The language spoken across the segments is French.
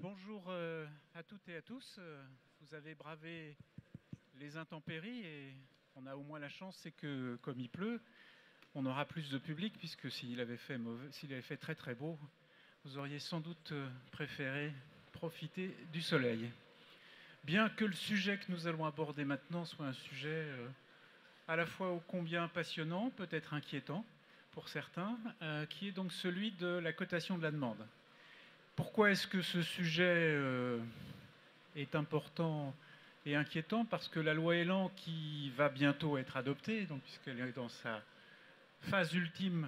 Bonjour à toutes et à tous. Vous avez bravé les intempéries et on a au moins la chance, c'est que comme il pleut, on aura plus de public, puisque s'il avait fait très très beau, vous auriez sans doute préféré profiter du soleil. Bien que le sujet que nous allons aborder maintenant soit un sujet à la fois ô combien passionnant, peut-être inquiétant pour certains, qui est donc celui de la cotation de la demande. Pourquoi est-ce que ce sujet est important et inquiétant? Parce que la loi Elan, qui va bientôt être adoptée, donc puisqu'elle est dans sa phase ultime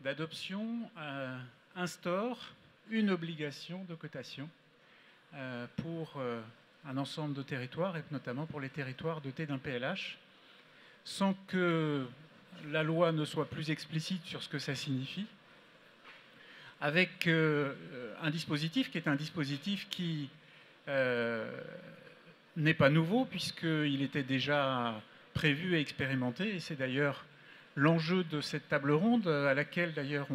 d'adoption, instaure une obligation de cotation pour un ensemble de territoires, et notamment pour les territoires dotés d'un PLH, sans que la loi ne soit plus explicite sur ce que ça signifie, avec un dispositif qui est un dispositif qui n'est pas nouveau, puisqu'il était déjà prévu et expérimenté, et c'est d'ailleurs l'enjeu de cette table ronde, à laquelle d'ailleurs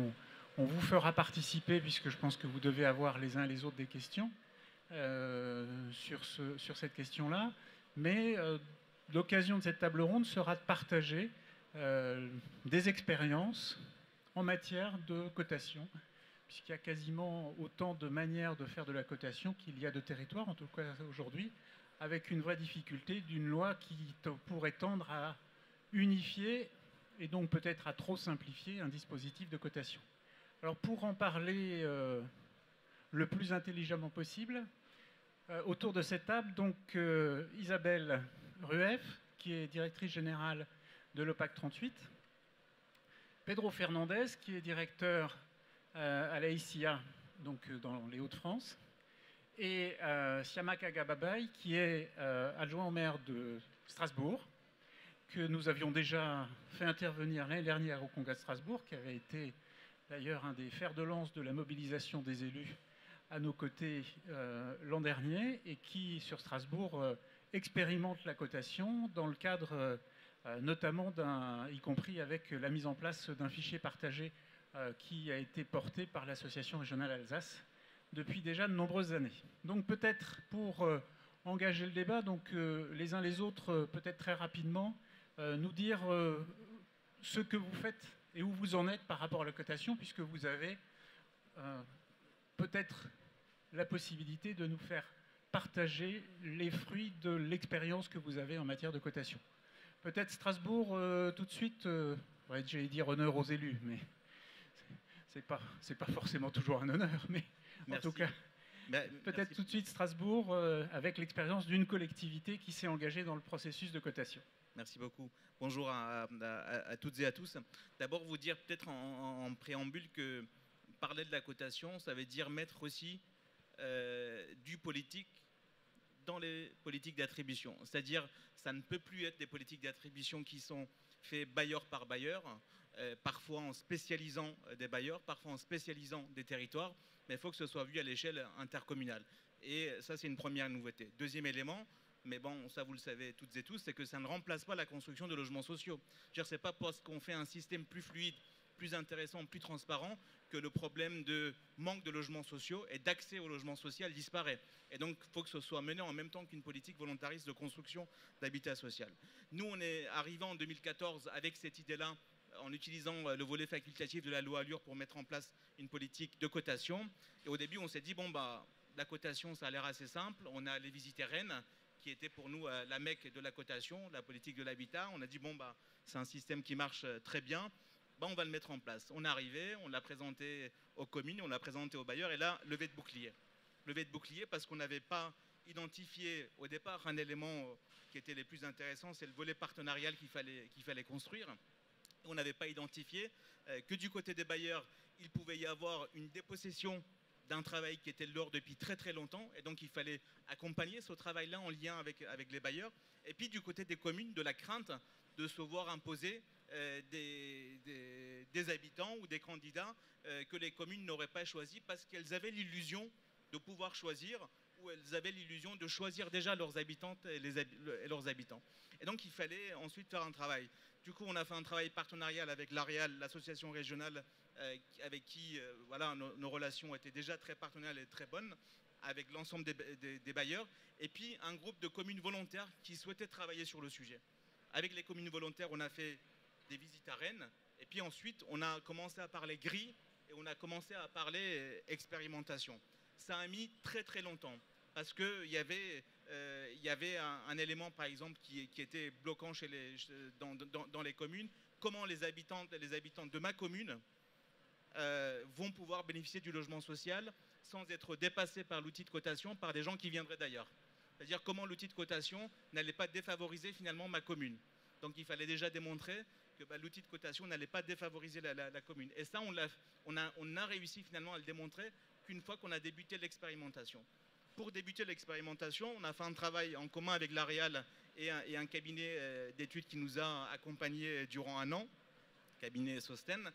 on vous fera participer, puisque je pense que vous devez avoir les uns et les autres des questions sur cette question-là. Mais l'occasion de cette table ronde sera de partager des expériences en matière de cotation, puisqu'il y a quasiment autant de manières de faire de la cotation qu'il y a de territoires, en tout cas aujourd'hui, avec une vraie difficulté d'une loi qui pourrait tendre à unifier et donc peut-être à trop simplifier un dispositif de cotation. Alors pour en parler le plus intelligemment possible, autour de cette table, donc Isabelle Rueff, qui est directrice générale de l'OPAC 38, Pedro Fernandez, qui est directeur à la ICIA, donc dans les Hauts-de-France, et Siamak Agababaye, qui est adjoint au maire de Strasbourg, que nous avions déjà fait intervenir l'année dernière au Congrès de Strasbourg, qui avait été d'ailleurs un des fers de lance de la mobilisation des élus à nos côtés l'an dernier, et qui, sur Strasbourg, expérimente la cotation dans le cadre notamment y compris avec la mise en place d'un fichier partagé qui a été porté par l'association régionale Alsace depuis déjà de nombreuses années. Donc peut-être pour engager le débat, donc les uns les autres, peut-être très rapidement, nous dire ce que vous faites et où vous en êtes par rapport à la cotation, puisque vous avez peut-être la possibilité de nous faire partager les fruits de l'expérience que vous avez en matière de cotation. Peut-être Strasbourg, tout de suite, ouais, j'allais dire honneur aux élus, mais c'est pas forcément toujours un honneur, mais merci. En tout cas, peut-être tout de suite Strasbourg, avec l'expérience d'une collectivité qui s'est engagée dans le processus de cotation. Merci beaucoup. Bonjour à toutes et à tous. D'abord, vous dire peut-être en préambule que parler de la cotation, ça veut dire mettre aussi du politique dans les politiques d'attribution. C'est-à-dire, ça ne peut plus être des politiques d'attribution qui sont faites bailleur par bailleur, parfois en spécialisant des bailleurs, parfois en spécialisant des territoires, mais il faut que ce soit vu à l'échelle intercommunale. Et ça, c'est une première nouveauté. Deuxième élément, mais bon, ça vous le savez toutes et tous, c'est que ça ne remplace pas la construction de logements sociaux. Je veux dire, c'est pas parce qu'on fait un système plus fluide, plus intéressant, plus transparent, que le problème de manque de logements sociaux et d'accès au logement social disparaît. Et donc, il faut que ce soit mené en même temps qu'une politique volontariste de construction d'habitat social. Nous, on est arrivé en 2014 avec cette idée-là, en utilisant le volet facultatif de la loi Allure pour mettre en place une politique de cotation. Et au début, on s'est dit, bon, bah, la cotation, ça a l'air assez simple. On a allé visiter Rennes, qui était pour nous la Mecque de la cotation, la politique de l'habitat. On a dit, bon, bah, c'est un système qui marche très bien. Bah, on va le mettre en place. On est arrivé, on l'a présenté aux communes, on l'a présenté aux bailleurs, et là, levée de bouclier. Levée de bouclier parce qu'on n'avait pas identifié au départ un élément qui était les plus intéressants, c'est le volet partenarial qu'il fallait construire. On n'avait pas identifié que du côté des bailleurs, il pouvait y avoir une dépossession d'un travail qui était lourd depuis très très longtemps, et donc il fallait accompagner ce travail-là en lien avec les bailleurs. Et puis du côté des communes, de la crainte de se voir imposer des habitants ou des candidats que les communes n'auraient pas choisis parce qu'elles avaient l'illusion de pouvoir choisir, ou elles avaient l'illusion de choisir déjà leurs habitantes et leurs habitants. Et donc il fallait ensuite faire un travail. Du coup, on a fait un travail partenarial avec l'Areal, l'association régionale, avec qui voilà, nos relations étaient déjà très partenariales et très bonnes, avec l'ensemble des bailleurs, et puis un groupe de communes volontaires qui souhaitaient travailler sur le sujet. Avec les communes volontaires, on a fait des visites à Rennes, et puis ensuite, on a commencé à parler gris, et on a commencé à parler expérimentation. Ça a mis très très longtemps, parce qu'il y avait un élément, par exemple, qui était bloquant dans les communes. Comment les habitants de ma commune vont pouvoir bénéficier du logement social sans être dépassés par l'outil de cotation par des gens qui viendraient d'ailleurs. C'est-à-dire comment l'outil de cotation n'allait pas défavoriser finalement ma commune. Donc il fallait déjà démontrer que l'outil de cotation n'allait pas défavoriser la commune. Et ça, on a réussi finalement à le démontrer qu'une fois qu'on a débuté l'expérimentation. Pour débuter l'expérimentation, on a fait un travail en commun avec l'Areal et un cabinet d'études qui nous a accompagnés durant 1 an, cabinet Sosten.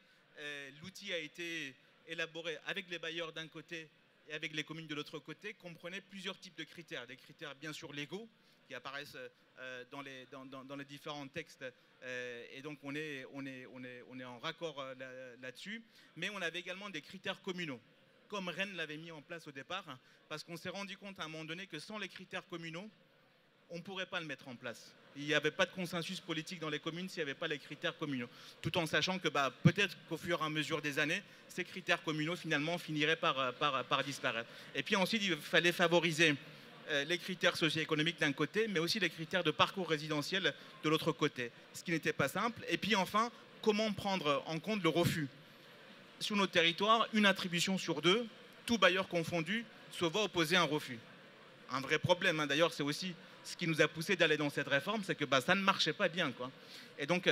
L'outil a été élaboré avec les bailleurs d'un côté et avec les communes de l'autre côté, comprenait plusieurs types de critères. Des critères bien sûr légaux qui apparaissent dans les différents textes, et donc on est en raccord là-dessus. Mais on avait également des critères communaux, comme Rennes l'avait mis en place au départ, parce qu'on s'est rendu compte à un moment donné que sans les critères communaux, on ne pourrait pas le mettre en place. Il n'y avait pas de consensus politique dans les communes s'il n'y avait pas les critères communaux. Tout en sachant que peut-être qu'au fur et à mesure des années, ces critères communaux finalement finiraient par disparaître. Et puis ensuite, il fallait favoriser les critères socio-économiques d'un côté, mais aussi les critères de parcours résidentiel de l'autre côté, ce qui n'était pas simple. Et puis enfin, comment prendre en compte le refus. Sur notre territoire, une attribution sur 2, tout bailleur confondu, se voit opposer un refus. Un vrai problème, hein. D'ailleurs, c'est aussi ce qui nous a poussé d'aller dans cette réforme, c'est que ça ne marchait pas bien, quoi. Et donc,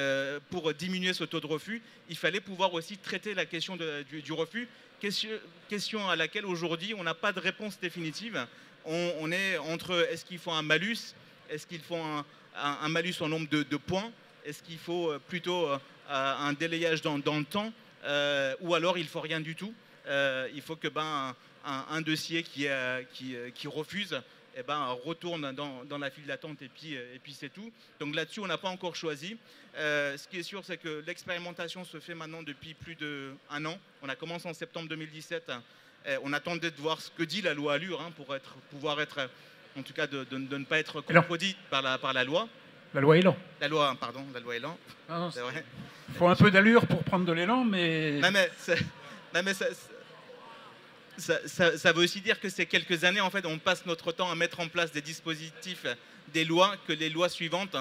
pour diminuer ce taux de refus, il fallait pouvoir aussi traiter la question du refus, question à laquelle aujourd'hui, on n'a pas de réponse définitive. On est entre, est-ce qu'il faut un malus, est-ce qu'il faut un malus en nombre de points, est-ce qu'il faut plutôt un délayage dans le temps, ou alors il ne faut rien du tout. Il faut que un dossier qui refuse retourne dans la file d'attente et puis c'est tout. Donc là-dessus, on n'a pas encore choisi. Ce qui est sûr, c'est que l'expérimentation se fait maintenant depuis plus d'1 an. On a commencé en septembre 2017. On attendait de voir ce que dit la loi Allure, hein, pour pouvoir être, en tout cas, de ne pas être contredit par la loi. La loi Élan. La loi Élan. C'est vrai. Il faut un peu d'allure pour prendre de l'élan, mais... Ça veut aussi dire que ces quelques années, en fait, on passe notre temps à mettre en place des dispositifs, des lois que les lois suivantes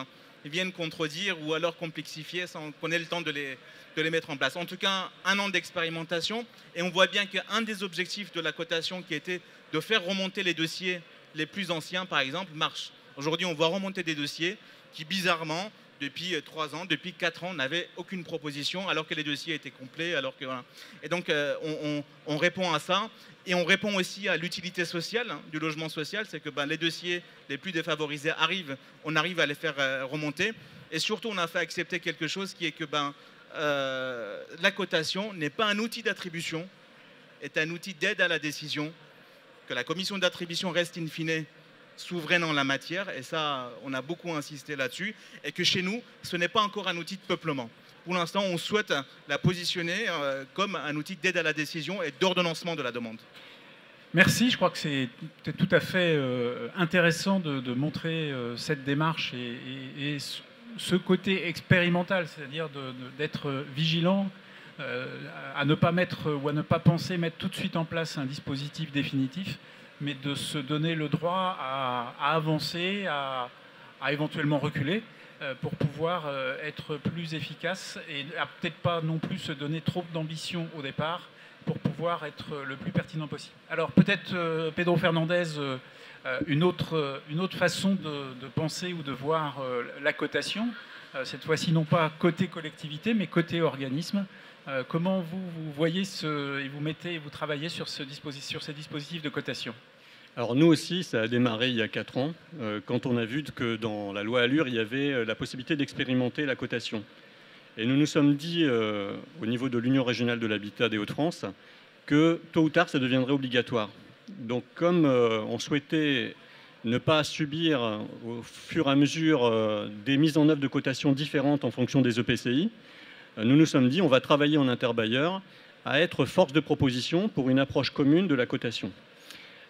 viennent contredire ou alors complexifier sans qu'on ait le temps de les mettre en place. En tout cas, 1 an d'expérimentation, et on voit bien qu'un des objectifs de la cotation qui était de faire remonter les dossiers les plus anciens, par exemple, marche. Aujourd'hui, on voit remonter des dossiers qui, bizarrement, depuis 3 ans, depuis 4 ans, n'avaient aucune proposition, alors que les dossiers étaient complets. Voilà. Et donc, on répond à ça. Et on répond aussi à l'utilité sociale, hein, du logement social. C'est que les dossiers les plus défavorisés arrivent, on arrive à les faire remonter. Et surtout, on a fait accepter quelque chose qui est que la cotation n'est pas un outil d'attribution, est un outil d'aide à la décision, que la commission d'attribution reste in fine souveraine en la matière, et ça, on a beaucoup insisté là-dessus, et que chez nous, ce n'est pas encore un outil de peuplement. Pour l'instant, on souhaite la positionner comme un outil d'aide à la décision et d'ordonnancement de la demande. Merci, je crois que c'est tout à fait intéressant de montrer cette démarche et ce côté expérimental, c'est-à-dire d'être vigilant, à ne pas mettre ou à ne pas penser mettre tout de suite en place un dispositif définitif, mais de se donner le droit à avancer, à éventuellement reculer pour pouvoir être plus efficace et à peut-être pas non plus se donner trop d'ambition au départ pour pouvoir être le plus pertinent possible. Alors peut-être Pedro Fernandez, une autre façon de penser ou de voir la cotation, cette fois-ci non pas côté collectivité mais côté organisme. Comment vous voyez vous travaillez sur ces dispositifs de cotation? Alors nous aussi, ça a démarré il y a 4 ans, quand on a vu que dans la loi Allure, il y avait la possibilité d'expérimenter la cotation. Et nous nous sommes dit, au niveau de l'Union régionale de l'habitat des Hauts-de-France, que tôt ou tard, ça deviendrait obligatoire. Donc comme on souhaitait ne pas subir au fur et à mesure des mises en œuvre de cotations différentes en fonction des EPCI, nous nous sommes dit, on va travailler en interbailleur à être force de proposition pour une approche commune de la cotation.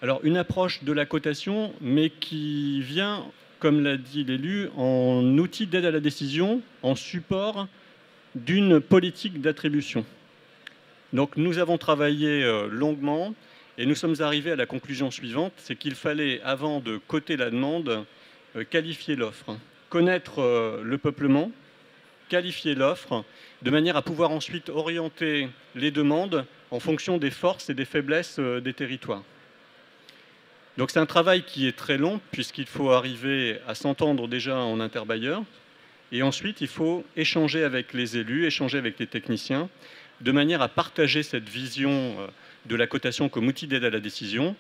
Alors, une approche de la cotation, mais qui vient, comme l'a dit l'élu, en outil d'aide à la décision, en support d'une politique d'attribution. Donc, nous avons travaillé longuement et nous sommes arrivés à la conclusion suivante, c'est qu'il fallait, avant de coter la demande, qualifier l'offre, connaître le peuplement, qualifier l'offre, de manière à pouvoir ensuite orienter les demandes en fonction des forces et des faiblesses des territoires. Donc c'est un travail qui est très long, puisqu'il faut arriver à s'entendre déjà en interbailleur, et ensuite il faut échanger avec les élus, échanger avec les techniciens, de manière à partager cette vision de la cotation comme outil d'aide à la décision,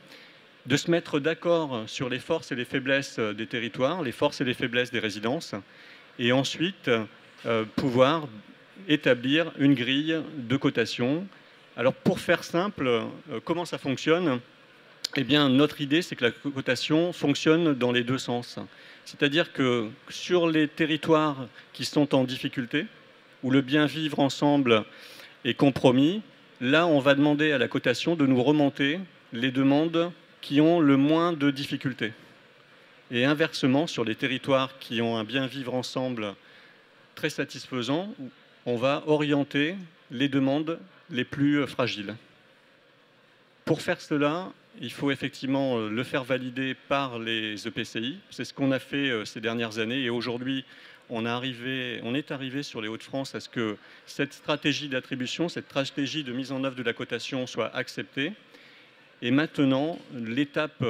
de se mettre d'accord sur les forces et les faiblesses des territoires, les forces et les faiblesses des résidences, et ensuite pouvoir établir une grille de cotation. Alors pour faire simple, comment ça fonctionne ? Eh bien, notre idée, c'est que la cotation fonctionne dans les deux sens. C'est-à-dire que sur les territoires qui sont en difficulté, où le bien vivre ensemble est compromis, là, on va demander à la cotation de nous remonter les demandes qui ont le moins de difficultés. Et inversement, sur les territoires qui ont un bien vivre ensemble très satisfaisant, on va orienter les demandes les plus fragiles. Pour faire cela, il faut effectivement le faire valider par les EPCI. C'est ce qu'on a fait ces dernières années. Et aujourd'hui, on est arrivé sur les Hauts-de-France à ce que cette stratégie d'attribution, cette stratégie de mise en œuvre de la cotation soit acceptée. Et maintenant, l'étape,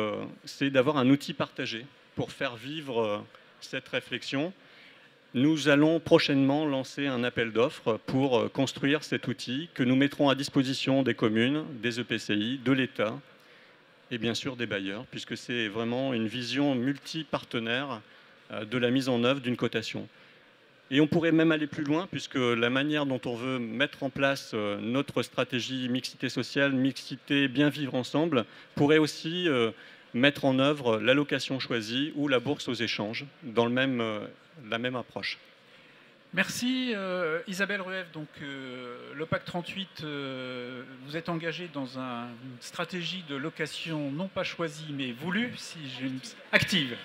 c'est d'avoir un outil partagé pour faire vivre cette réflexion. Nous allons prochainement lancer un appel d'offres pour construire cet outil que nous mettrons à disposition des communes, des EPCI, de l'État et bien sûr des bailleurs, puisque c'est vraiment une vision multi-partenaire de la mise en œuvre d'une cotation. Et on pourrait même aller plus loin, puisque la manière dont on veut mettre en place notre stratégie mixité sociale, mixité bien vivre ensemble, pourrait aussi mettre en œuvre l'allocation choisie ou la bourse aux échanges dans la même approche. Merci Isabelle Rueff. Donc l'OPAC 38, vous êtes engagé dans une stratégie de location non pas choisie mais voulue, active.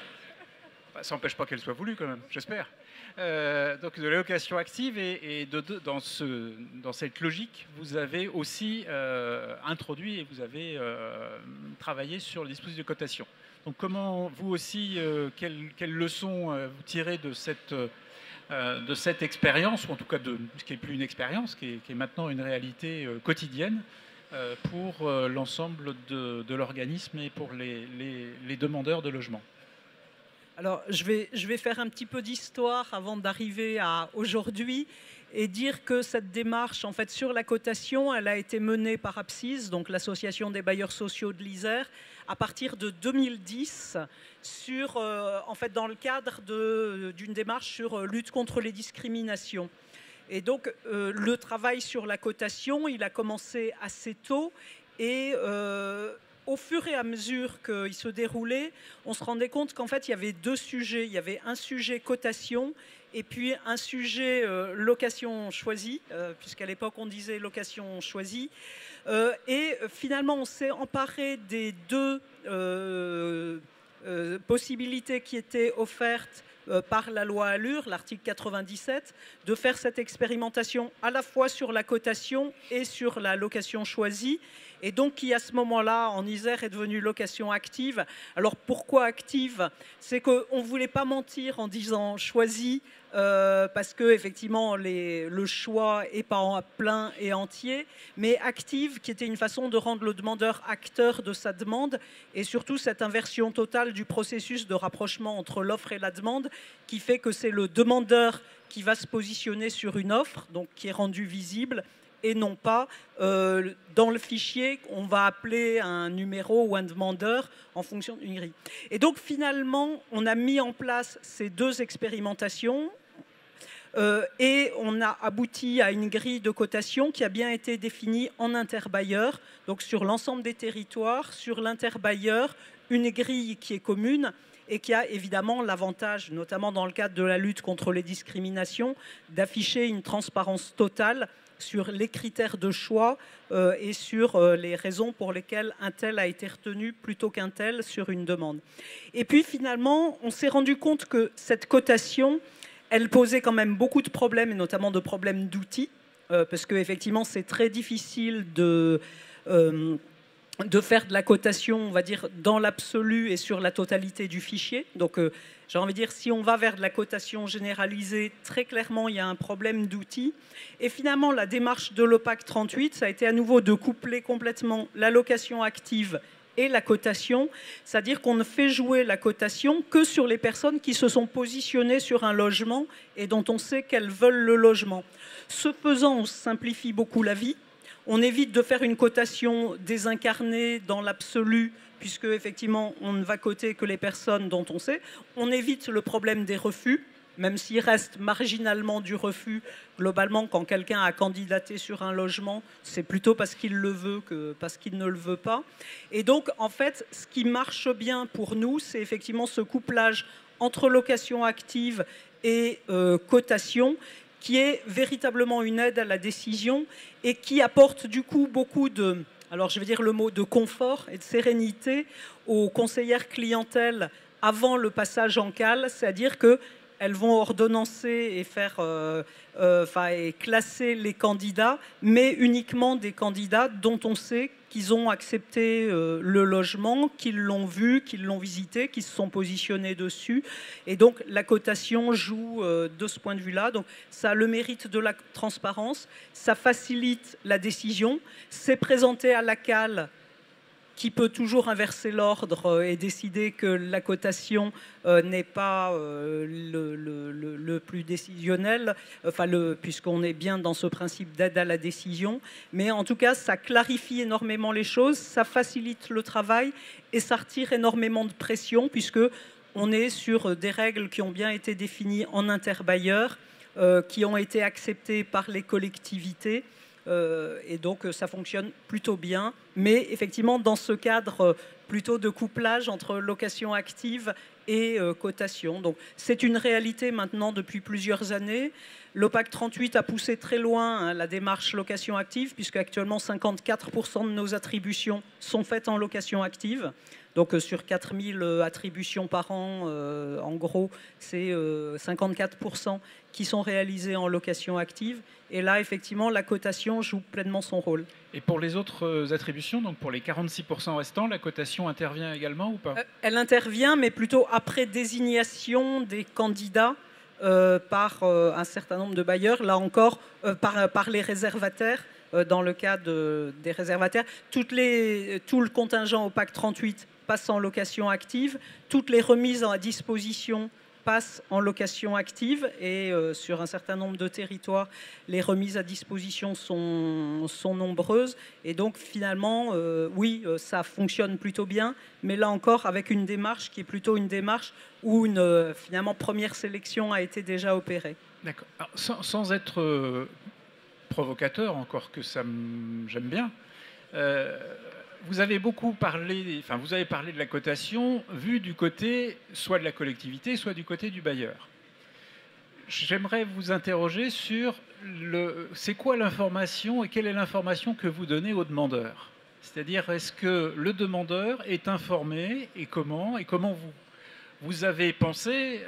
Ça n'empêche pas qu'elle soit voulue quand même, j'espère. Donc de la location active et dans cette logique, vous avez aussi introduit et vous avez travaillé sur le dispositif de cotation. Donc comment vous aussi, quelles leçons vous tirez de cette expérience, ou en tout cas de ce qui n'est plus une expérience, qui est maintenant une réalité quotidienne pour l'ensemble de l'organisme et pour les demandeurs de logement. Alors, je vais faire un petit peu d'histoire avant d'arriver à aujourd'hui et dire que cette démarche, en fait, sur la cotation, elle a été menée par APSIS, donc l'Association des bailleurs sociaux de l'Isère, à partir de 2010, en fait, dans le cadre d'une démarche sur lutte contre les discriminations. Et donc, le travail sur la cotation, il a commencé assez tôt et au fur et à mesure qu'il se déroulait, on se rendait compte qu'en fait, il y avait deux sujets. Il y avait un sujet cotation et puis un sujet location choisie, puisqu'à l'époque, on disait location choisie. Et finalement, on s'est emparé des deux possibilités qui étaient offertes par la loi Allure, l'article 97, de faire cette expérimentation à la fois sur la cotation et sur la location choisie, et donc qui à ce moment-là en Isère est devenue location active. Alors pourquoi active? C'est qu'on ne voulait pas mentir en disant choisie, parce que effectivement le choix n'est pas plein et entier, mais active qui était une façon de rendre le demandeur acteur de sa demande, et surtout cette inversion totale du processus de rapprochement entre l'offre et la demande qui fait que c'est le demandeur qui va se positionner sur une offre, donc qui est rendue visible, et non pas dans le fichier on va appeler un numéro ou un demandeur en fonction d'une grille. Et donc finalement, on a mis en place ces deux expérimentations et on a abouti à une grille de cotation qui a bien été définie en interbailleur, donc sur l'ensemble des territoires, sur l'interbailleur, une grille qui est commune et qui a évidemment l'avantage, notamment dans le cadre de la lutte contre les discriminations, d'afficher une transparence totale sur les critères de choix et sur les raisons pour lesquelles un tel a été retenu plutôt qu'un tel sur une demande. Et puis finalement, on s'est rendu compte que cette cotation, elle posait quand même beaucoup de problèmes, et notamment de problèmes d'outils, parce qu'effectivement, c'est très difficile de faire de la cotation, on va dire, dans l'absolu et sur la totalité du fichier. Donc, j'ai envie de dire, si on va vers de la cotation généralisée, très clairement, il y a un problème d'outils. Et finalement, la démarche de l'OPAC 38, ça a été à nouveau de coupler complètement l'allocation active et la cotation, c'est-à-dire qu'on ne fait jouer la cotation que sur les personnes qui se sont positionnées sur un logement et dont on sait qu'elles veulent le logement. Ce faisant, on simplifie beaucoup la vie. On évite de faire une cotation désincarnée dans l'absolu, puisque effectivement on ne va coter que les personnes dont on sait. On évite le problème des refus, même s'il reste marginalement du refus. Globalement, quand quelqu'un a candidaté sur un logement, c'est plutôt parce qu'il le veut que parce qu'il ne le veut pas. Et donc, en fait, ce qui marche bien pour nous, c'est effectivement ce couplage entre location active et cotation, qui est véritablement une aide à la décision et qui apporte du coup beaucoup de, alors je vais dire le mot de confort et de sérénité aux conseillères clientèle avant le passage en cale, c'est-à-dire qu'elles vont ordonnancer et faire, et classer les candidats, mais uniquement des candidats dont on sait qu'ils ont accepté le logement, qu'ils l'ont vu, qu'ils l'ont visité, qu'ils se sont positionnés dessus. Et donc la cotation joue de ce point de vue-là. Donc ça a le mérite de la transparence, ça facilite la décision, c'est présenté à la CAL qui peut toujours inverser l'ordre et décider que la cotation n'est pas le plus décisionnel, puisqu'on est bien dans ce principe d'aide à la décision. Mais en tout cas, ça clarifie énormément les choses, ça facilite le travail et ça retire énormément de pression, puisque on est sur des règles qui ont bien été définies en interbailleur, qui ont été acceptées par les collectivités. Et donc ça fonctionne plutôt bien, mais effectivement dans ce cadre plutôt de couplage entre location active et cotation. Donc c'est une réalité maintenant depuis plusieurs années. L'OPAC 38 a poussé très loin la démarche location active, puisque actuellement 54% de nos attributions sont faites en location active. Donc sur 4000 attributions par an, en gros, c'est 54% qui sont réalisées en location active. Et là, effectivement, la cotation joue pleinement son rôle. Et pour les autres attributions, donc pour les 46% restants, la cotation intervient également ou pas? Elle intervient, mais plutôt après désignation des candidats par un certain nombre de bailleurs. Là encore, par les réservataires. Dans le cas des réservataires, tout le contingent OPAC 38 passe en location active, toutes les remises à disposition passent en location active et sur un certain nombre de territoires, les remises à disposition sont nombreuses et donc finalement, oui, ça fonctionne plutôt bien, mais là encore avec une démarche qui est plutôt une démarche où une finalement première sélection a été déjà opérée. D'accord. Sans être provocateur, encore que j'aime bien. Vous avez beaucoup parlé, vous avez parlé de la cotation vue du côté soit de la collectivité, soit du côté du bailleur. J'aimerais vous interroger sur c'est quoi l'information et quelle est l'information que vous donnez au demandeur. C'est-à-dire, est-ce que le demandeur est informé et comment vous avez pensé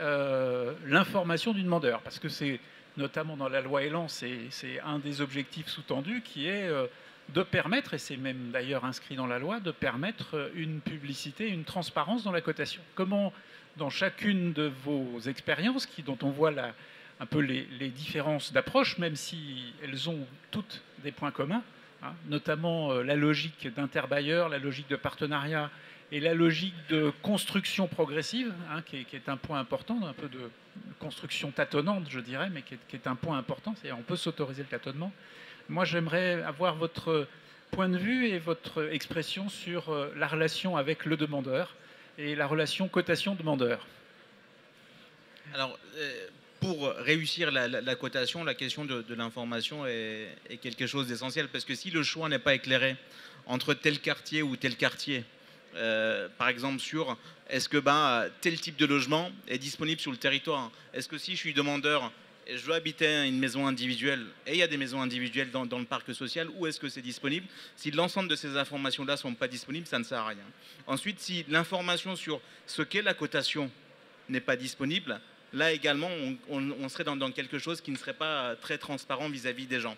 l'information du demandeur? Parce que c'est notamment dans la loi Elan, c'est un des objectifs sous-tendus qui est de permettre, et c'est même d'ailleurs inscrit dans la loi, de permettre une publicité, une transparence dans la cotation. Comment, dans chacune de vos expériences, dont on voit un peu les différences d'approche, même si elles ont toutes des points communs, hein, notamment la logique d'interbailleur, la logique de partenariat et la logique de construction progressive, hein, qui est un point important, un peu de construction tâtonnante, je dirais, mais qui est un point important, c'est-à-dire on peut s'autoriser le tâtonnement. Moi, j'aimerais avoir votre point de vue et votre expression sur la relation avec le demandeur et la relation cotation-demandeur. Alors, pour réussir la cotation, la question de l'information est quelque chose d'essentiel, parce que si le choix n'est pas éclairé entre tel quartier ou tel quartier, par exemple sur est-ce que tel type de logement est disponible sur le territoire, est-ce que si je suis demandeur et je veux habiter une maison individuelle, et il y a des maisons individuelles dans le parc social, où est-ce que c'est disponible? Si l'ensemble de ces informations-là ne sont pas disponibles, ça ne sert à rien. Ensuite, si l'information sur ce qu'est la cotation n'est pas disponible, là également, on serait dans quelque chose qui ne serait pas très transparent vis-à-vis des gens.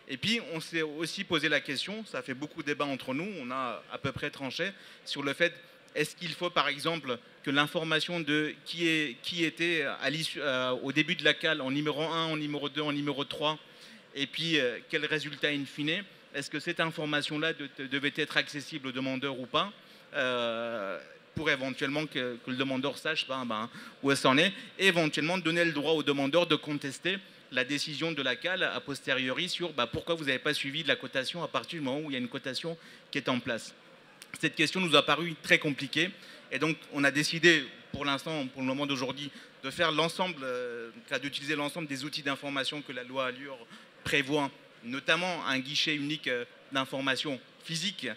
Et puis, on s'est aussi posé la question, ça fait beaucoup de débat entre nous, on a à peu près tranché sur le fait, est-ce qu'il faut par exemple que l'information de qui était au début de la cale en numéro 1, en numéro 2, en numéro 3, et puis quel résultat in fine, est-ce que cette information-là devait être accessible au demandeur ou pas, pour éventuellement que le demandeur sache où ça en est, et éventuellement donner le droit au demandeur de contester la décision de la CAL a posteriori sur pourquoi vous n'avez pas suivi de la cotation à partir du moment où il y a une cotation qui est en place. Cette question nous a paru très compliquée et donc on a décidé pour l'instant, pour le moment d'aujourd'hui, de faire l'ensemble, d'utiliser l'ensemble des outils d'information que la loi Allure prévoit, notamment un guichet unique d'information physique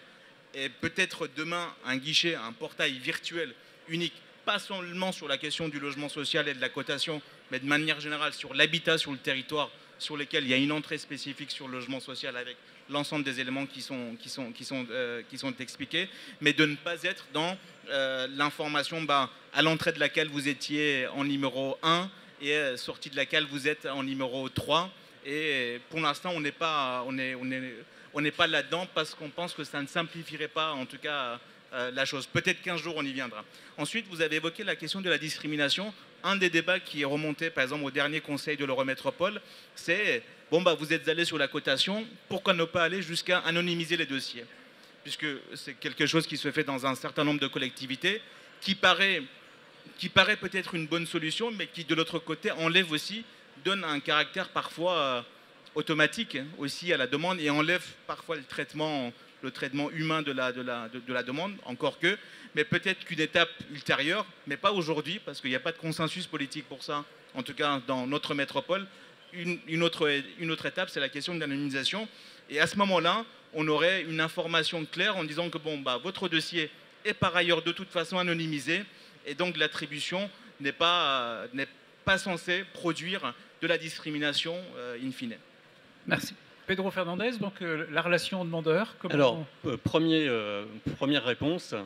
et peut-être demain un guichet, un portail virtuel unique, pas seulement sur la question du logement social et de la cotation, mais de manière générale sur l'habitat sur le territoire sur lesquels il y a une entrée spécifique sur le logement social avec l'ensemble des éléments qui sont expliqués, mais de ne pas être dans l'information à l'entrée de laquelle vous étiez en numéro 1 et sortie de laquelle vous êtes en numéro 3. Et pour l'instant, on n'est pas là-dedans parce qu'on pense que ça ne simplifierait pas, en tout cas, la chose. Peut-être qu'un jour, on y viendra. Ensuite, vous avez évoqué la question de la discrimination. Un des débats qui est remonté, par exemple, au dernier conseil de l'Eurométropole, c'est vous êtes allé sur la cotation, pourquoi ne pas aller jusqu'à anonymiser les dossiers? Puisque c'est quelque chose qui se fait dans un certain nombre de collectivités, qui paraît peut-être une bonne solution, mais qui, de l'autre côté, enlève aussi, donne un caractère parfois automatique aussi à la demande et enlève parfois le traitement humain de la demande, encore que, mais peut-être qu'une étape ultérieure, mais pas aujourd'hui, parce qu'il n'y a pas de consensus politique pour ça, en tout cas dans notre métropole, une autre étape, c'est la question de l'anonymisation. Et à ce moment-là, on aurait une information claire en disant que votre dossier est par ailleurs de toute façon anonymisé, et donc l'attribution n'est pas censée produire de la discrimination in fine. Merci. Pedro Fernandez, donc la relation demandeur. Alors, première réponse,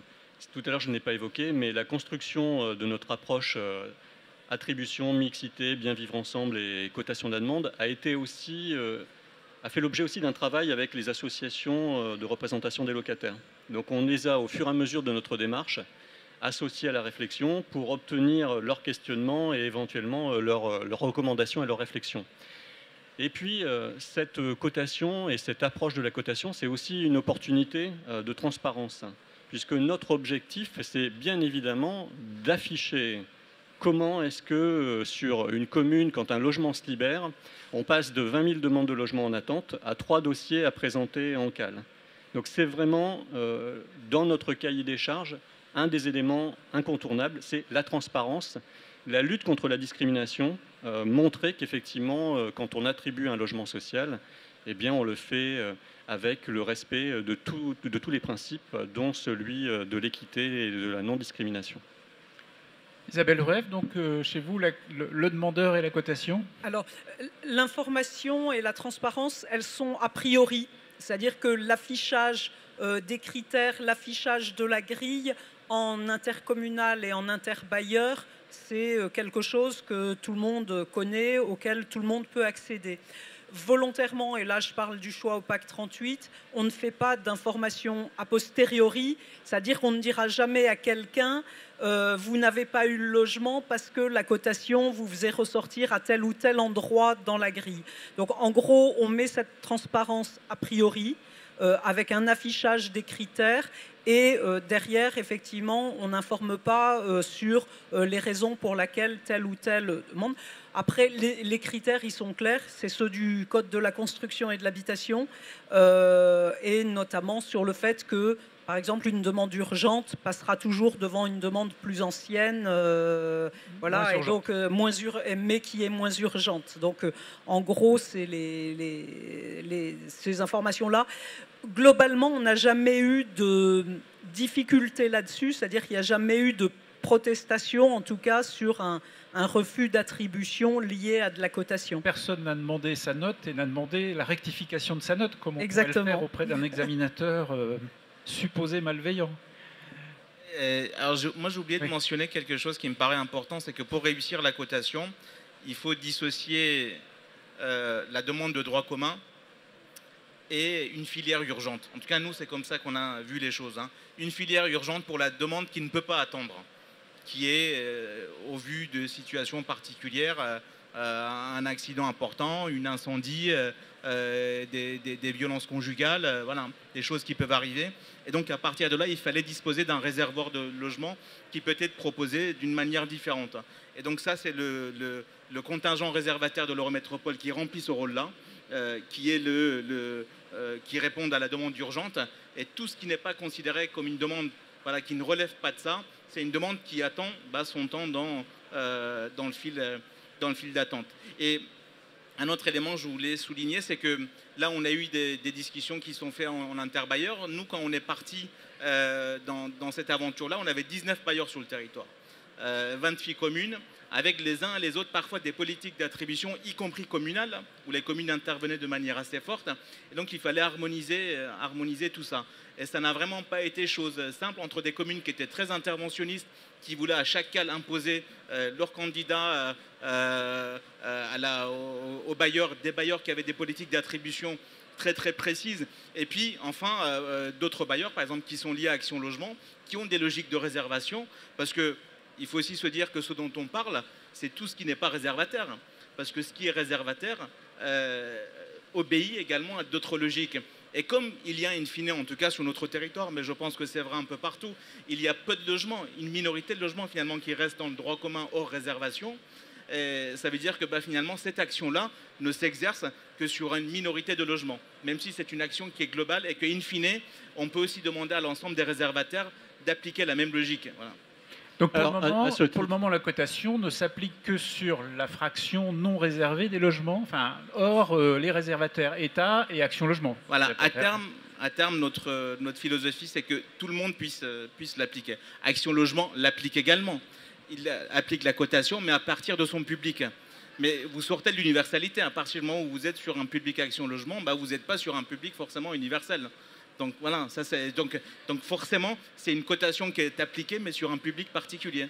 tout à l'heure je n'ai pas évoqué, mais la construction de notre approche attribution, mixité, bien vivre ensemble et cotation de la demande a fait l'objet aussi d'un travail avec les associations de représentation des locataires. Donc on les a, au fur et à mesure de notre démarche, associés à la réflexion pour obtenir leurs questionnements et éventuellement leurs recommandations et leurs réflexions. Et puis, cette cotation et cette approche de la cotation, c'est aussi une opportunité de transparence, puisque notre objectif, c'est bien évidemment d'afficher comment est-ce que sur une commune, quand un logement se libère, on passe de 20 000 demandes de logement en attente à 3 dossiers à présenter en CAL. Donc c'est vraiment, dans notre cahier des charges, un des éléments incontournables, c'est la transparence, la lutte contre la discrimination, montrer qu'effectivement, quand on attribue un logement social, eh bien, on le fait avec le respect de tous les principes, dont celui de l'équité et de la non-discrimination. Isabelle Rueff, donc chez vous, le demandeur et la cotation? Alors, l'information et la transparence, elles sont a priori, c'est-à-dire que l'affichage des critères, l'affichage de la grille en intercommunal et en interbailleur, c'est quelque chose que tout le monde connaît, auquel tout le monde peut accéder. Volontairement, et là je parle du choix au PAC 38, on ne fait pas d'information a posteriori, c'est-à-dire qu'on ne dira jamais à quelqu'un vous n'avez pas eu le logement parce que la cotation vous faisait ressortir à tel ou tel endroit dans la grille. Donc en gros, on met cette transparence a priori avec un affichage des critères et derrière, effectivement, on n'informe pas sur les raisons pour lesquelles telle ou telle demande. Après, les critères, ils sont clairs, c'est ceux du Code de la construction et de l'habitation, et notamment sur le fait que, par exemple, une demande urgente passera toujours devant une demande plus ancienne, voilà, et donc mais qui est moins urgente. Donc, en gros, c'est ces informations-là. Globalement, on n'a jamais eu difficulté là-dessus, c'est-à-dire qu'il n'y a jamais eu de protestation, en tout cas sur un refus d'attribution lié à de la cotation. Personne n'a demandé sa note et n'a demandé la rectification de sa note, comme on Exactement. pourrait le faire auprès d'un examinateur supposé malveillant. Alors moi j'ai oublié de mentionner quelque chose qui me paraît important, c'est que pour réussir la cotation, il faut dissocier la demande de droit commun et une filière urgente. En tout cas, nous, c'est comme ça qu'on a vu les choses. Hein. Une filière urgente pour la demande qui ne peut pas attendre, qui est, au vu de situations particulières, un accident important, un incendie, des violences conjugales, voilà, des choses qui peuvent arriver. Et donc, à partir de là, il fallait disposer d'un réservoir de logement qui peut être proposé d'une manière différente. Et donc ça, c'est le contingent réservataire de l'Eurométropole qui remplit ce rôle-là, qui est qui répond à la demande urgente. Et tout ce qui n'est pas considéré comme une demande, voilà, qui ne relève pas de ça, c'est une demande qui attend son temps dans le fil d'attente. Et un autre élément que je voulais souligner, c'est que là, on a eu des discussions qui sont faites en interbailleurs. Nous, quand on est parti dans cette aventure-là, on avait 19 bailleurs sur le territoire, 28 communes, avec les uns et les autres parfois des politiques d'attribution, y compris communales, où les communes intervenaient de manière assez forte. Et donc, il fallait harmoniser tout ça. Et ça n'a vraiment pas été chose simple entre des communes qui étaient très interventionnistes, qui voulaient à chaque cas imposer leurs candidats aux bailleurs, des bailleurs qui avaient des politiques d'attribution très très précises, et puis enfin d'autres bailleurs, par exemple, qui sont liés à Action Logement, qui ont des logiques de réservation, parce qu'il faut aussi se dire que ce dont on parle, c'est tout ce qui n'est pas réservataire, parce que ce qui est réservataire obéit également à d'autres logiques. Et comme il y a in fine, en tout cas sur notre territoire, mais je pense que c'est vrai un peu partout, il y a peu de logements, une minorité de logements finalement qui restent dans le droit commun hors réservation. Et ça veut dire que finalement cette action-là ne s'exerce que sur une minorité de logements, même si c'est une action qui est globale et qu'in fine, on peut aussi demander à l'ensemble des réservataires d'appliquer la même logique. Voilà. Donc pour le moment, la cotation ne s'applique que sur la fraction non réservée des logements, enfin hors les réservataires État et Action Logement. Voilà, à terme notre philosophie, c'est que tout le monde puisse l'appliquer. Action Logement l'applique également. Il applique la cotation, mais à partir de son public. Mais vous sortez de l'universalité. À partir du moment où vous êtes sur un public Action Logement, vous n'êtes pas sur un public forcément universel. Donc voilà, donc forcément, c'est une cotation qui est appliquée, mais sur un public particulier.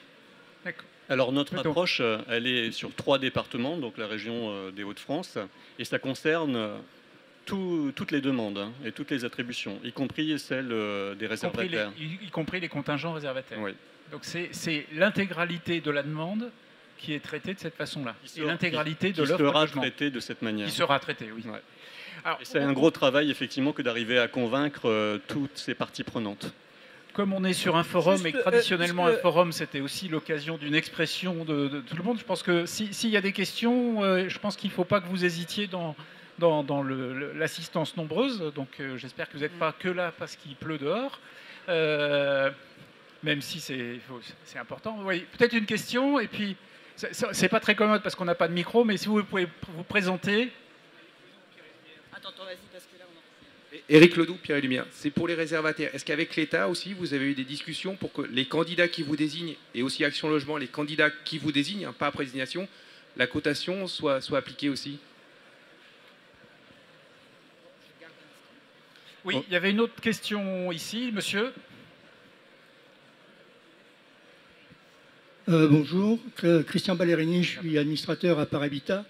D'accord. Alors notre approche, elle est sur 3 départements, donc la région des Hauts-de-France, et ça concerne toutes les demandes et toutes les attributions, y compris celles des réservataires. Y compris les contingents réservataires. Oui. Donc c'est l'intégralité de la demande qui est traitée de cette façon-là. Et l'intégralité de l'offre de logement. Qui sera traitée de cette manière. Qui sera traitée, oui. Ouais. Alors, c'est un gros travail, effectivement, que d'arriver à convaincre toutes ces parties prenantes. Comme on est sur un forum, et que traditionnellement un forum, c'était aussi l'occasion d'une expression de tout le monde, je pense que s'il y a des questions, je pense qu'il ne faut pas que vous hésitiez dans l'assistance nombreuse. Donc j'espère que vous n'êtes pas que là parce qu'il pleut dehors, même si c'est important. Oui, peut-être une question, et puis c'est pas très commode parce qu'on n'a pas de micro, mais si vous pouvez vous présenter. Attends, vas-y, parce que là, on a... Éric Ledoux, Pierre et Lumière. C'est pour les réservataires. Est-ce qu'avec l'État aussi, vous avez eu des discussions pour que les candidats qui vous désignent, et aussi Action Logement, les candidats qui vous désignent, pas après désignation, la cotation soit appliquée aussi? Oui, il y avait une autre question ici, monsieur. Bonjour, Christian Ballerini, je suis administrateur à Parhabitat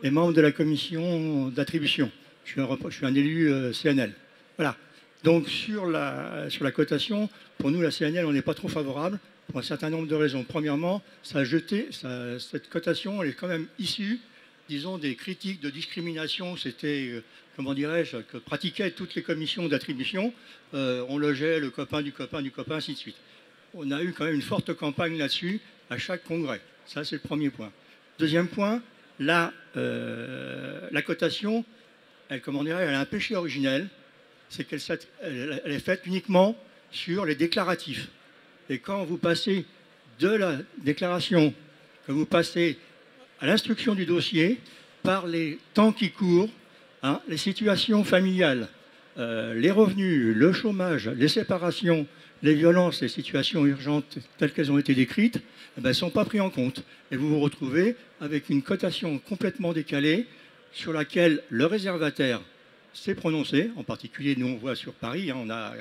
et membre de la commission d'attribution. Je suis un élu CNL. Voilà. Donc sur la cotation, pour nous, la CNL, on n'est pas trop favorable pour un certain nombre de raisons. Premièrement, cette cotation, elle est quand même issue, disons, des critiques de discrimination. C'était, comment dirais-je, que pratiquaient toutes les commissions d'attribution. On logeait le copain du copain du copain, ainsi de suite. On a eu quand même une forte campagne là-dessus à chaque congrès. Ça, c'est le premier point. Deuxième point, la cotation, elle a un péché originel, c'est qu'elle est faite uniquement sur les déclaratifs. Et quand vous passez de la déclaration, que vous passez à l'instruction du dossier, par les temps qui courent, les situations familiales, les revenus, le chômage, les séparations, les violences, les situations urgentes telles qu'elles ont été décrites, ne sont pas pris en compte. Et vous vous retrouvez avec une cotation complètement décalée sur laquelle le réservataire s'est prononcé. En particulier, nous on voit sur Paris, on a,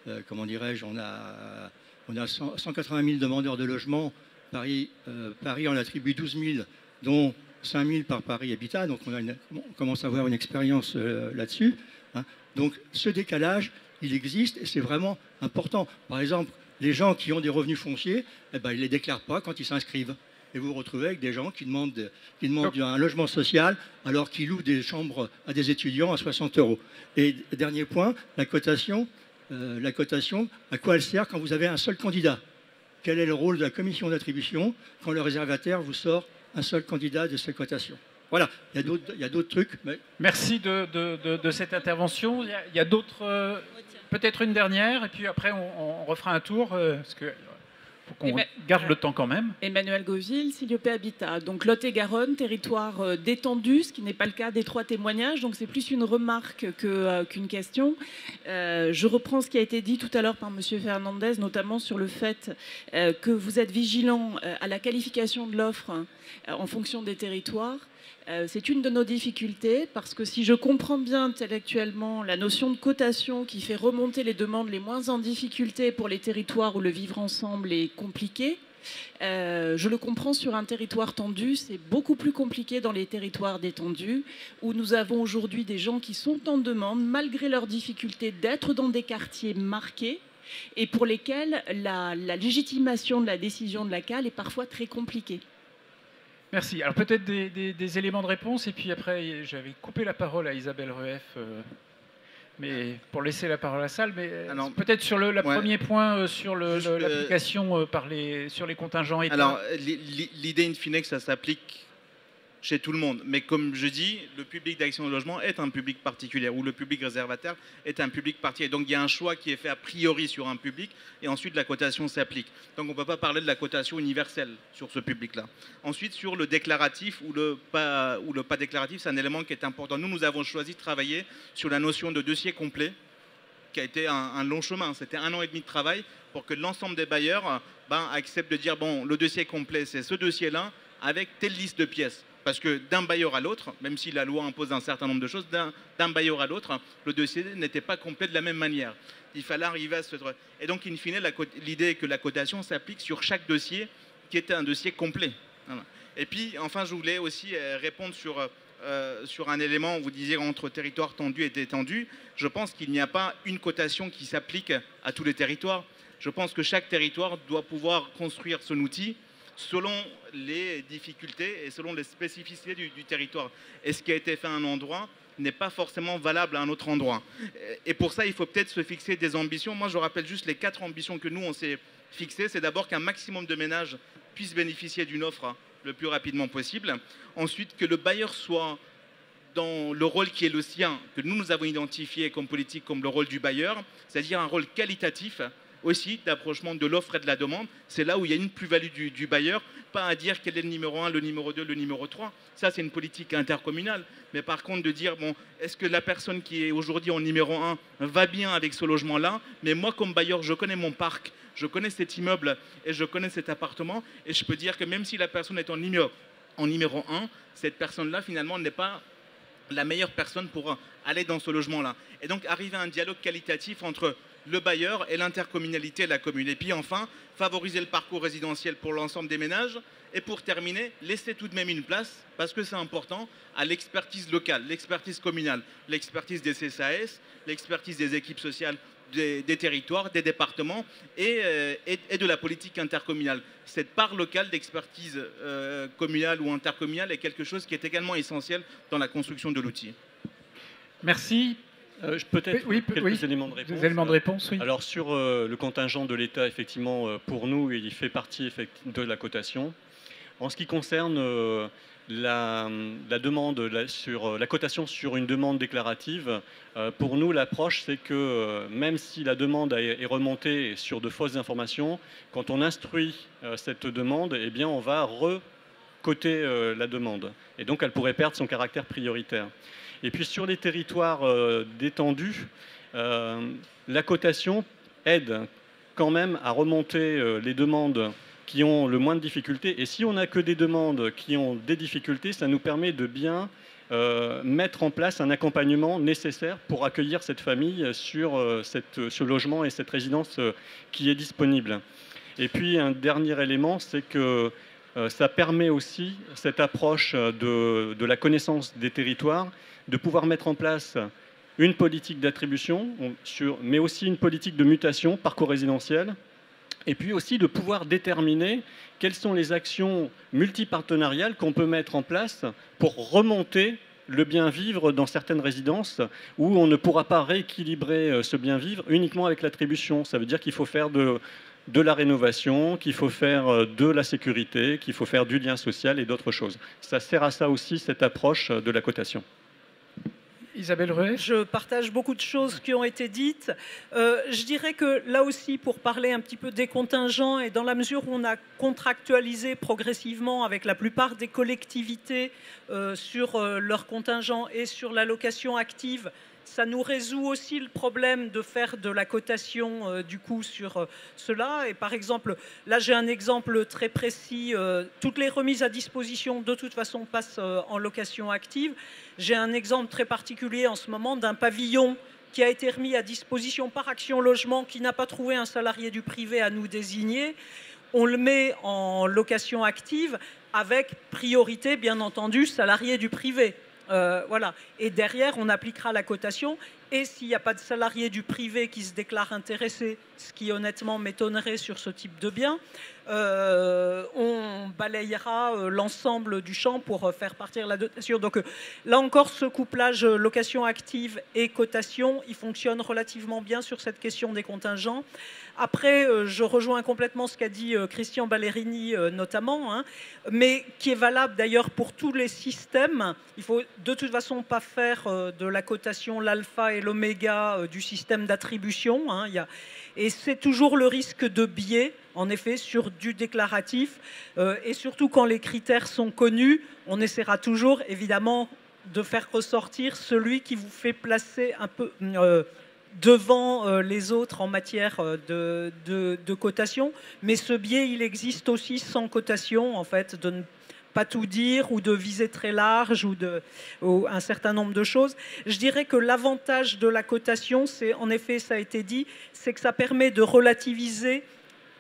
on a 180 000 demandeurs de logement. Paris en attribue 12 000, dont 5 000 par Paris Habitat. Donc on commence à avoir une expérience là-dessus. Donc ce décalage, il existe et c'est vraiment important. Par exemple, les gens qui ont des revenus fonciers, ils ne les déclarent pas quand ils s'inscrivent. Et vous vous retrouvez avec des gens qui demandent un logement social alors qu'ils louent des chambres à des étudiants à 60 €. Et dernier point, la cotation, à quoi elle sert quand vous avez un seul candidat? Quel est le rôle de la commission d'attribution quand le réservataire vous sort un seul candidat de cette cotation? Voilà, il y a d'autres trucs. Mais... Merci de cette intervention. Il y a d'autres, peut-être une dernière, et puis après on refera un tour, parce que faut qu'on garde le temps quand même. Emmanuel Gauville, Siliope Habitat. Donc Lot-et-Garonne, territoire détendu, ce qui n'est pas le cas des 3 témoignages. Donc c'est plus une remarque qu'une question. Je reprends ce qui a été dit tout à l'heure par M. Fernandez, notamment sur le fait que vous êtes vigilant à la qualification de l'offre en fonction des territoires. C'est une de nos difficultés parce que si je comprends bien intellectuellement la notion de cotation qui fait remonter les demandes les moins en difficulté pour les territoires où le vivre ensemble est compliqué, je le comprends sur un territoire tendu, c'est beaucoup plus compliqué dans les territoires détendus où nous avons aujourd'hui des gens qui sont en demande malgré leurs difficultés d'être dans des quartiers marqués et pour lesquels la légitimation de la décision de la CAL est parfois très compliquée. Merci. Alors peut-être des éléments de réponse, et puis après, j'avais coupé la parole à Isabelle Rueff, mais pour laisser la parole à la salle, mais peut-être sur le premier point, sur l'application sur les contingents états. Alors, l'idée in fine que ça s'applique chez tout le monde. Mais comme je dis, le public d'action au logement est un public particulier, ou le public réservataire est un public particulier. Donc il y a un choix qui est fait a priori sur un public, et ensuite la cotation s'applique. Donc on ne peut pas parler de la cotation universelle sur ce public-là. Ensuite, sur le déclaratif ou le pas déclaratif, c'est un élément qui est important. Nous avons choisi de travailler sur la notion de dossier complet, qui a été un long chemin. C'était 1 an et demi de travail pour que l'ensemble des bailleurs acceptent de dire, bon, le dossier complet, c'est ce dossier-là, avec telle liste de pièces. Parce que d'un bailleur à l'autre, même si la loi impose un certain nombre de choses, d'un bailleur à l'autre, le dossier n'était pas complet de la même manière. Il fallait arriver à ce... Et donc, in fine, l'idée est que la cotation s'applique sur chaque dossier qui était un dossier complet. Voilà. Et puis, enfin, je voulais aussi répondre sur un élément où vous disiez entre territoire tendu et détendu. Je pense qu'il n'y a pas une cotation qui s'applique à tous les territoires. Je pense que chaque territoire doit pouvoir construire son outil selon les difficultés et selon les spécificités du territoire. Et ce qui a été fait à un endroit n'est pas forcément valable à un autre endroit. Et pour ça, il faut peut-être se fixer des ambitions. Moi, je rappelle juste les 4 ambitions que nous, on s'est fixées. C'est d'abord qu'un maximum de ménages puissent bénéficier d'une offre le plus rapidement possible. Ensuite, que le bailleur soit dans le rôle qui est le sien, que nous avons identifié comme politique, comme le rôle du bailleur, c'est-à-dire un rôle qualitatif, aussi d'approchement de l'offre et de la demande. C'est là où il y a une plus-value du bailleur, pas à dire quel est le numéro 1, le numéro 2, le numéro 3. Ça, c'est une politique intercommunale. Mais par contre, de dire, bon, est-ce que la personne qui est aujourd'hui en numéro 1 va bien avec ce logement-là? Mais moi, comme bailleur, je connais mon parc, je connais cet immeuble et je connais cet appartement. Et je peux dire que même si la personne est en numéro 1, cette personne-là, finalement, n'est pas la meilleure personne pour aller dans ce logement-là. Et donc, arriver à un dialogue qualitatif entre le bailleur et l'intercommunalité et la commune. Et puis enfin, favoriser le parcours résidentiel pour l'ensemble des ménages. Et pour terminer, laisser tout de même une place, parce que c'est important, à l'expertise locale, l'expertise communale, l'expertise des CCAS, l'expertise des équipes sociales des territoires, des départements et de la politique intercommunale. Cette part locale d'expertise communale ou intercommunale est quelque chose qui est également essentiel dans la construction de l'outil. Merci. Peut-être quelques éléments de réponse. Des éléments de réponse, oui. Alors sur le contingent de l'État, effectivement, pour nous, il fait partie de la cotation. En ce qui concerne la demande sur la cotation sur une demande déclarative, pour nous, l'approche, c'est que même si la demande est remontée sur de fausses informations, quand on instruit cette demande, eh bien, on va recoter la demande. Et donc, elle pourrait perdre son caractère prioritaire. Et puis sur les territoires détendus, la cotation aide quand même à remonter les demandes qui ont le moins de difficultés. Et si on n'a que des demandes qui ont des difficultés, ça nous permet de bien mettre en place un accompagnement nécessaire pour accueillir cette famille sur ce logement et cette résidence qui est disponible. Et puis un dernier élément, c'est que ça permet aussi, cette approche de la connaissance des territoires, de pouvoir mettre en place une politique d'attribution, mais aussi une politique de mutation, parcours résidentiel, et puis aussi de pouvoir déterminer quelles sont les actions multipartenariales qu'on peut mettre en place pour remonter le bien-vivre dans certaines résidences où on ne pourra pas rééquilibrer ce bien-vivre uniquement avec l'attribution. Ça veut dire qu'il faut faire de la rénovation, qu'il faut faire de la sécurité, qu'il faut faire du lien social et d'autres choses. Ça sert à ça aussi, cette approche de la cotation. Isabelle Ruet. Je partage beaucoup de choses qui ont été dites. Je dirais que là aussi, pour parler un petit peu des contingents, et dans la mesure où on a contractualisé progressivement avec la plupart des collectivités sur leurs contingents et sur la location active, ça nous résout aussi le problème de faire de la cotation du coup sur cela. Et par exemple, là j'ai un exemple très précis. Toutes les remises à disposition de toute façon passent en location active. J'ai un exemple très particulier en ce moment d'un pavillon qui a été remis à disposition par Action Logement, qui n'a pas trouvé un salarié du privé à nous désigner. On le met en location active avec priorité, bien entendu, salarié du privé. Voilà. Et derrière, on appliquera la cotation. Et s'il n'y a pas de salarié du privé qui se déclare intéressé, ce qui honnêtement m'étonnerait sur ce type de bien, on balayera l'ensemble du champ pour faire partir la dotation. Donc là encore, ce couplage location active et cotation, il fonctionne relativement bien sur cette question des contingents. Après, je rejoins complètement ce qu'a dit Christian Ballerini notamment, hein, mais qui est valable d'ailleurs pour tous les systèmes. Il faut de toute façon pas faire de la cotation l'alpha et l'oméga du système d'attribution. Hein, et c'est toujours le risque de biais, en effet, sur du déclaratif. Et surtout quand les critères sont connus, on essaiera toujours, évidemment, de faire ressortir celui qui vous fait placer un peu devant les autres en matière de cotation. Mais ce biais, il existe aussi sans cotation, en fait, de ne pas tout dire ou de viser très large ou un certain nombre de choses. Je dirais que l'avantage de la cotation, c'est, en effet, ça a été dit, c'est que ça permet de relativiser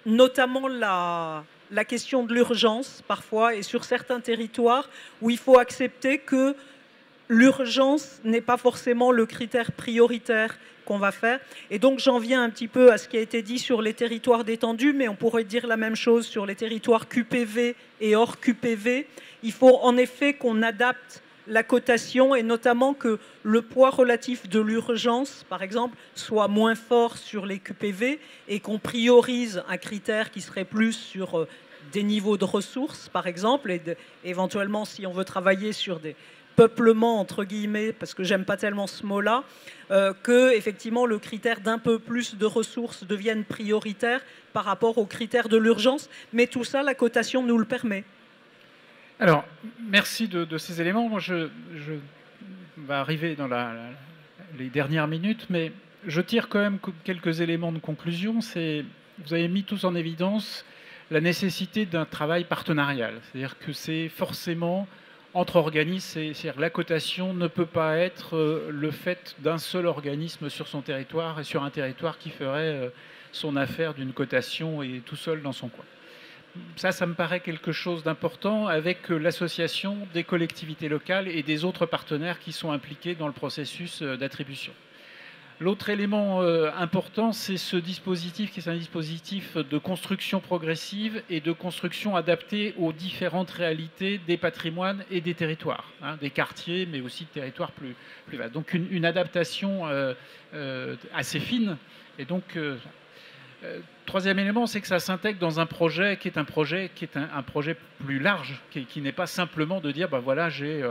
notamment la question de l'urgence, parfois, et sur certains territoires où il faut accepter que l'urgence n'est pas forcément le critère prioritaire qu'on va faire. Et donc j'en viens un petit peu à ce qui a été dit sur les territoires détendus, mais on pourrait dire la même chose sur les territoires QPV et hors QPV. Il faut en effet qu'on adapte la cotation et notamment que le poids relatif de l'urgence, par exemple, soit moins fort sur les QPV et qu'on priorise un critère qui serait plus sur des niveaux de ressources, par exemple, et éventuellement si on veut travailler sur des peuplement entre guillemets, parce que j'aime pas tellement ce mot-là, que effectivement le critère d'un peu plus de ressources devienne prioritaire par rapport au critère de l'urgence. Mais tout ça, la cotation nous le permet. Alors, merci de ces éléments. Moi, je vais arriver dans les dernières minutes, mais je tire quand même quelques éléments de conclusion. Vous avez mis tous en évidence la nécessité d'un travail partenarial. C'est-à-dire que c'est forcément entre organismes, c'est-à-dire la cotation ne peut pas être le fait d'un seul organisme sur son territoire et sur un territoire qui ferait son affaire d'une cotation et tout seul dans son coin. Ça me paraît quelque chose d'important avec l'association des collectivités locales et des autres partenaires qui sont impliqués dans le processus d'attribution. L'autre élément important, c'est ce dispositif qui est un dispositif de construction progressive et de construction adaptée aux différentes réalités des patrimoines et des territoires, hein, des quartiers, mais aussi de territoires plus vastes. Donc une adaptation assez fine. Et donc, troisième élément, c'est que ça s'intègre dans un projet qui est un projet plus large, qui n'est pas simplement de dire, ben voilà, j'ai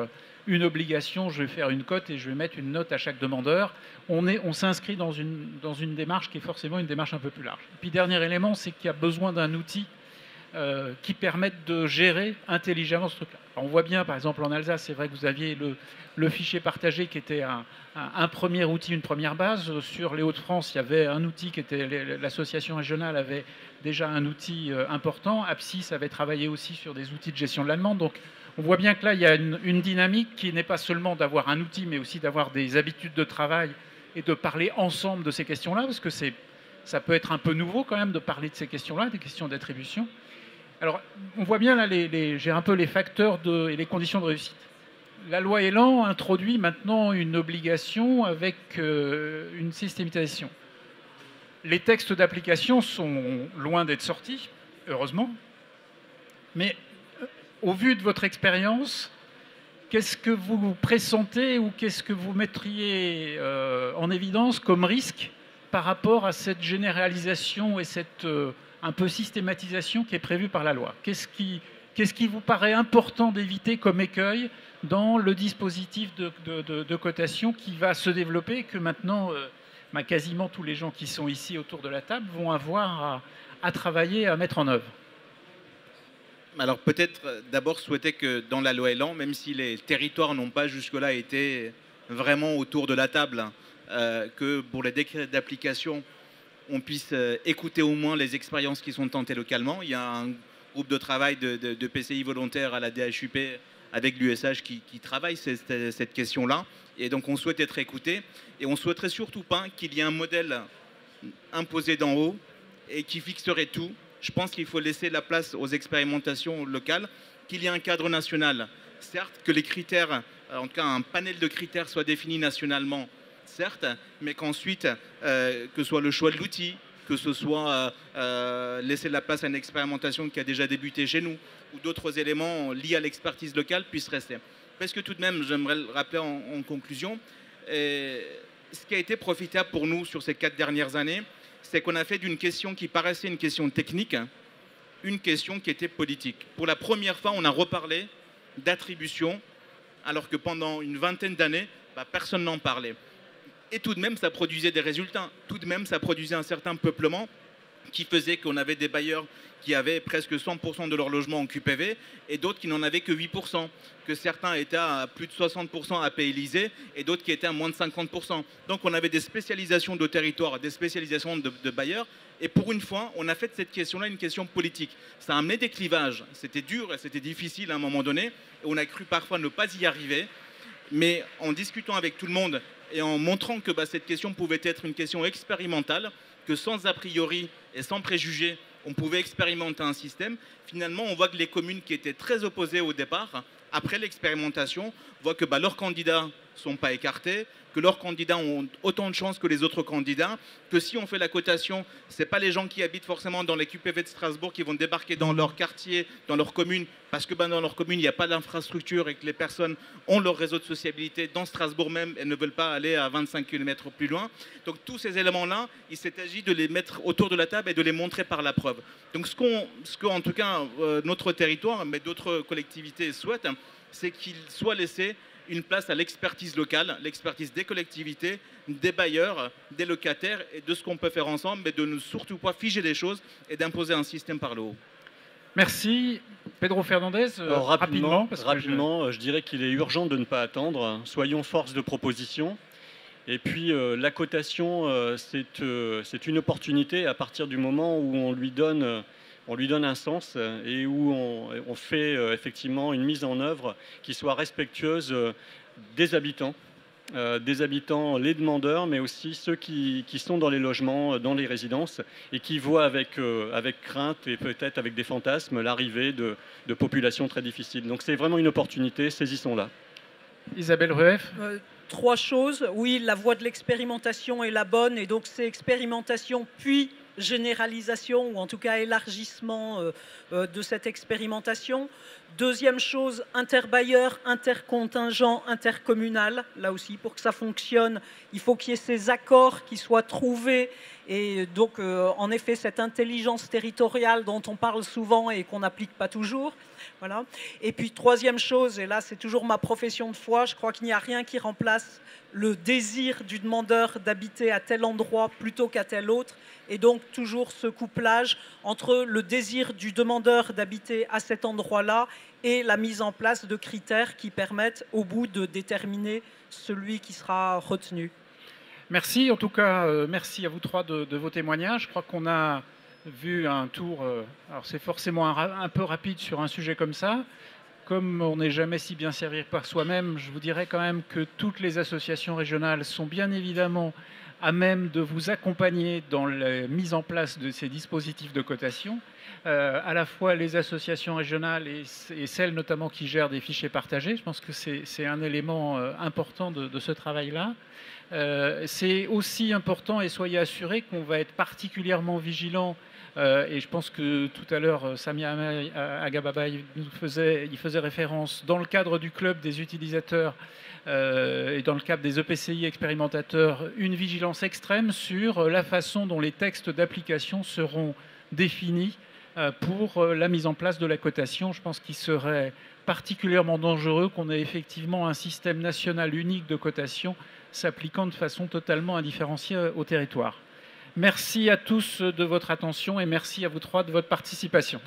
une obligation, je vais faire une cote et je vais mettre une note à chaque demandeur. On s'inscrit dans une démarche qui est forcément une démarche un peu plus large. Et puis dernier élément, c'est qu'il y a besoin d'un outil qui permettent de gérer intelligemment ce truc-là. On voit bien, par exemple, en Alsace, c'est vrai que vous aviez le fichier partagé qui était un premier outil, une première base. Sur les Hauts-de-France, il y avait un outil qui était, l'association régionale avait déjà un outil important. Apsis avait travaillé aussi sur des outils de gestion de la demande. Donc, on voit bien que là, il y a une dynamique qui n'est pas seulement d'avoir un outil, mais aussi d'avoir des habitudes de travail et de parler ensemble de ces questions-là, parce que ça peut être un peu nouveau quand même de parler de ces questions-là, des questions d'attribution. Alors, on voit bien là, j'ai un peu les facteurs et les conditions de réussite. La loi Elan introduit maintenant une obligation avec une systématisation. Les textes d'application sont loin d'être sortis, heureusement, mais au vu de votre expérience, qu'est-ce que vous pressentez ou qu'est-ce que vous mettriez en évidence comme risque par rapport à cette généralisation et cette un peu systématisation qui est prévue par la loi? Qu'est-ce qui vous paraît important d'éviter comme écueil dans le dispositif de cotation qui va se développer et que maintenant quasiment tous les gens qui sont ici autour de la table vont avoir à travailler, à mettre en œuvre? Alors peut-être d'abord souhaiter que dans la loi Elan, même si les territoires n'ont pas jusque-là été vraiment autour de la table, que pour les décrets d'application, on puisse écouter au moins les expériences qui sont tentées localement. Il y a un groupe de travail de PCI volontaires à la DHUP avec l'USH qui travaille cette question-là. Et donc on souhaite être écouté. Et on ne souhaiterait surtout pas qu'il y ait un modèle imposé d'en haut et qui fixerait tout. Je pense qu'il faut laisser la place aux expérimentations locales, qu'il y ait un cadre national. Certes, que les critères, en tout cas un panel de critères soit défini nationalement, certes, mais qu'ensuite, que ce soit le choix de l'outil, que ce soit laisser la place à une expérimentation qui a déjà débuté chez nous, ou d'autres éléments liés à l'expertise locale puissent rester. Parce que tout de même, j'aimerais le rappeler en conclusion, ce qui a été profitable pour nous sur ces 4 dernières années, c'est qu'on a fait d'une question qui paraissait une question technique, une question qui était politique. Pour la première fois, on a reparlé d'attribution, alors que pendant une vingtaine d'années, personne n'en parlait. Et tout de même, ça produisait des résultats. Tout de même, ça produisait un certain peuplement qui faisait qu'on avait des bailleurs qui avaient presque 100% de leur logement en QPV et d'autres qui n'en avaient que 8%, que certains étaient à plus de 60% APLisés et d'autres qui étaient à moins de 50%. Donc on avait des spécialisations de territoire, des spécialisations de bailleurs et pour une fois, on a fait de cette question-là une question politique. Ça a amené des clivages, c'était dur et c'était difficile à un moment donné et on a cru parfois ne pas y arriver, mais en discutant avec tout le monde et en montrant que cette question pouvait être une question expérimentale, que sans a priori et sans préjugés, on pouvait expérimenter un système. Finalement, on voit que les communes qui étaient très opposées au départ, après l'expérimentation, voient que leurs candidats ne sont pas écartés, que leurs candidats ont autant de chances que les autres candidats, que si on fait la cotation, ce n'est pas les gens qui habitent forcément dans les QPV de Strasbourg qui vont débarquer dans leur quartier, dans leur commune, parce que dans leur commune, il n'y a pas d'infrastructure et que les personnes ont leur réseau de sociabilité dans Strasbourg même et ne veulent pas aller à 25 km plus loin. Donc tous ces éléments-là, il s'est agi de les mettre autour de la table et de les montrer par la preuve. Donc ce qu'en tout cas notre territoire, mais d'autres collectivités souhaitent, c'est qu'il soit laissé une place à l'expertise locale, l'expertise des collectivités, des bailleurs, des locataires et de ce qu'on peut faire ensemble, mais de ne surtout pas figer les choses et d'imposer un système par le haut. Merci. Pedro Fernandez, rapidement. Je dirais qu'il est urgent de ne pas attendre. Soyons force de proposition. Et puis la cotation, c'est une opportunité à partir du moment où on lui donne un sens et où on fait effectivement une mise en œuvre qui soit respectueuse des habitants, les demandeurs, mais aussi ceux qui sont dans les logements, dans les résidences, et qui voient avec crainte et peut-être avec des fantasmes l'arrivée de populations très difficiles. Donc c'est vraiment une opportunité, saisissons-la. Isabelle Rueff. 3 choses. Oui, la voie de l'expérimentation est la bonne, et donc c'est expérimentation puis généralisation, ou en tout cas élargissement de cette expérimentation. Deuxième chose, interbailleur, intercontingent, intercommunal. Là aussi, pour que ça fonctionne, il faut qu'il y ait ces accords qui soient trouvés Et donc, en effet, cette intelligence territoriale dont on parle souvent et qu'on n'applique pas toujours. Voilà. Et puis, troisième chose, et là, c'est toujours ma profession de foi, je crois qu'il n'y a rien qui remplace le désir du demandeur d'habiter à tel endroit plutôt qu'à tel autre. Et donc, toujours ce couplage entre le désir du demandeur d'habiter à cet endroit-là et la mise en place de critères qui permettent, au bout, de déterminer celui qui sera retenu. Merci, en tout cas, merci à vous trois de vos témoignages. Je crois qu'on a vu un tour, alors c'est forcément un peu rapide sur un sujet comme ça. Comme on n'est jamais si bien servi par soi-même, je vous dirais quand même que toutes les associations régionales sont bien évidemment à même de vous accompagner dans la mise en place de ces dispositifs de cotation, à la fois les associations régionales et celles notamment qui gèrent des fichiers partagés. Je pense que c'est un élément important de ce travail-là. C'est aussi important, et soyez assurés qu'on va être particulièrement vigilant, et je pense que tout à l'heure Samia Agababa il faisait référence dans le cadre du club des utilisateurs et dans le cadre des EPCI expérimentateurs, une vigilance extrême sur la façon dont les textes d'application seront définis pour la mise en place de la cotation. Je pense qu'il serait particulièrement dangereux qu'on ait effectivement un système national unique de cotation s'appliquant de façon totalement indifférenciée au territoire. Merci à tous de votre attention et merci à vous trois de votre participation.